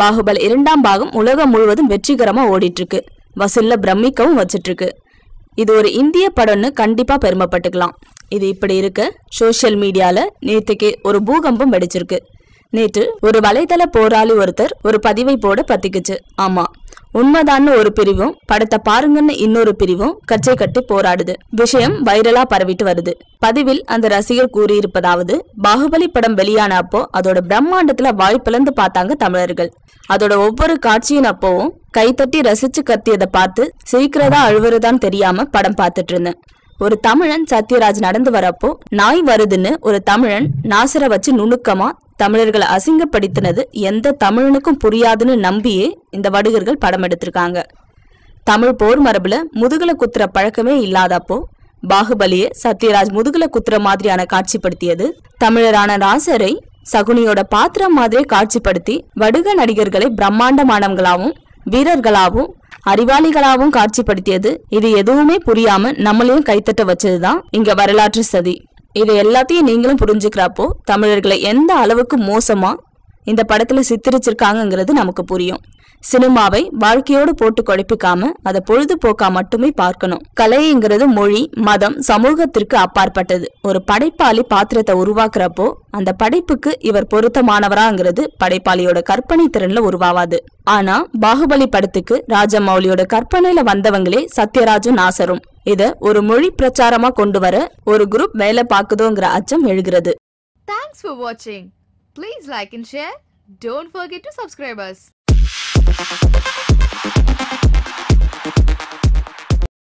பாகுபலி 2ஆம் பாகம் உலகம் முழுவதும் வெற்றிகரமா ஓடிட்டு இருக்கு. வசூல்ல பிரமிக்கவும் வச்சிட்டு இருக்கு. இது ஒரு இந்திய படம்னு கண்டிப்பா பெருமைப்பட்டுக்கலாம். இது இப்படி இருக்க சோசியல் மீடியால நேற்றுக்கு ஒரு பூகம்பம் வெடிச்சிருக்கு. நேற்று ஒரு வலைதள போராளி ஒருத்தர் ஒரு பதிவை போட பத்திக்குச்சு. ஆமா, உண்மைதான்னு ஒரு பிரிவும் படத்தை பாருங்கன்னு இன்னொரு பிரிவும் கச்சை கட்டி போராடுது. விஷயம் வைரலா பரவிட்டு வருது. பதிவில் அந்த ரசிகர் கூறியிருப்பதாவது, பாகுபலி படம் வெளியான அப்போ அதோட பிரம்மாண்டத்துல வாய் பிளந்து பார்த்தாங்க தமிழர்கள். அதோட ஒவ்வொரு காட்சியின் அப்போவும் கைத்தட்டி ரசிச்சு கத்தியதை பார்த்து சிரிக்கிறதா அழுவுறதான்னு தெரியாம படம் பார்த்துட்டு இருந்தேன். ஒரு தமிழன் சத்யராஜ் நடந்து வரப்போ நாய் வருதுன்னு ஒரு தமிழன் நாசரை வச்சு நுணுக்கமா தமிழர்களை அசிங்கப்படுத்தினது எந்த தமிழனுக்கும் புரியாதுன்னு நம்பியே இந்த வடுகர்கள் படம் எடுத்திருக்காங்க. தமிழ் போர் மரபுல முதுகுல குத்துற பழக்கமே இல்லாதப்போ பாகுபலியை சத்யராஜ் முதுகுல குத்துற மாதிரியான காட்சிப்படுத்தியது, தமிழரான நாசரை சகுனியோட பாத்திரம் மாதிரியே காட்சிப்படுத்தி வடுக நடிகர்களை பிரம்மாண்டமானவங்களாவும் வீரர்களாவும் அறிவாளிகளாவும் காட்சிப்படுத்தியது, இது எதுவுமே புரியாம நம்மளையும் கைத்தட்ட வச்சதுதான் இங்க வரலாற்று சதி. இது எல்லாத்தையும் நீங்களும் புரிஞ்சுக்கிறப்போ தமிழர்களை எந்த அளவுக்கு மோசமா இந்த படத்துல சித்தரிச்சிருக்காங்கிறது நமக்கு புரியும். சினிமாவை வாழ்க்கையோடு போட்டு குழப்பிக்காம அதை பொழுதுபோக்கா மட்டுமே பார்க்கணும். கலைங்கிறது மொழி, மதம், சமூகத்திற்கு அப்பாற்பட்டது. ஒரு படைப்பாளி பாத்திரத்தை உருவாக்குறப்போ அந்த படைப்புக்கு இவர் பொருத்தமானவராங்கிறது படைப்பாளியோட கற்பனை திறன்ல உருவாவாது. ஆனா பாகுபலி படத்துக்கு ராஜமௌலியோட கற்பனையில வந்தவங்களே சத்யராஜும் நாசரும். இத ஒரு மொழி பிரச்சாரமா கொண்டு வர ஒரு குரூப் வேலை பாக்குதோங்கிற அச்சம் எழுகிறது. Thanks for watching. Please like and share. Don't forget to subscribe us.